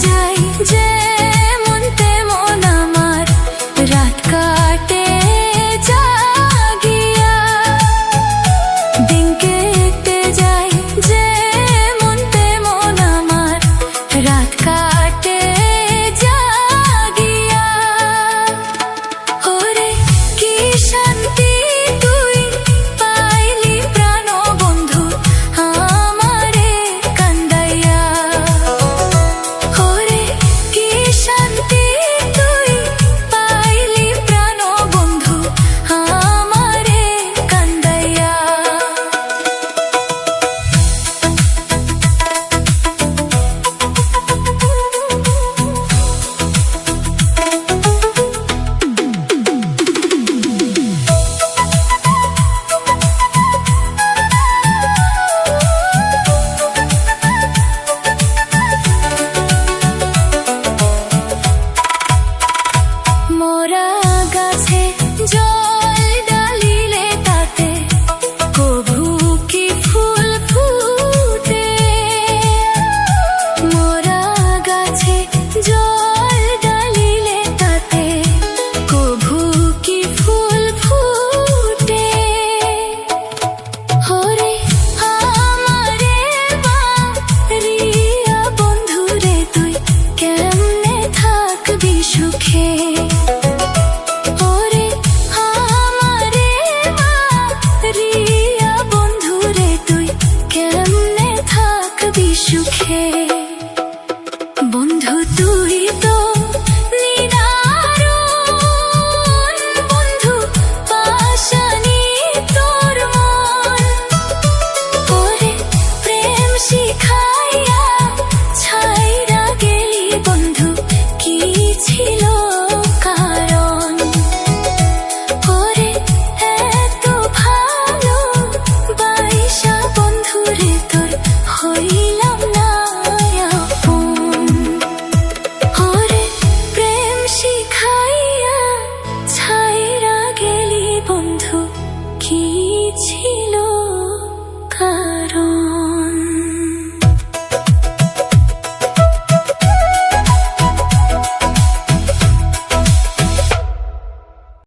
যাই যেমন তেমন আমার রাত কাটে জাগিয়া, দিন কেটে যাই যেমন তেমন আমার রাত কাটে জাগিয়া। ওরে কি শান্তি তুই পাইলি প্রাণ বন্ধু আমারে কান্দাইয়া। ওরে কি শান্তি তুই পাইলি প্রাণ বন্ধু আমারে কান্দাইয়া। মোরা গাছে জল ডালিলে তাতে কভু কি ফুল ফুটে। মোরা গাছে জল ডালিলে তাতে কভু কি ফুল ফুটে। ওরে আমারে বাড়িয়া বন্ধুরে তুই কেমনে থাকবি সুখে। ওরে আমারে বাড়িয়া বন্ধুরে তুই কেমনে থাকবি সুখে। বন্ধু তুই তো নিদারুণ, বন্ধু পাশানি তোর মন। ওরে প্রেম শিখা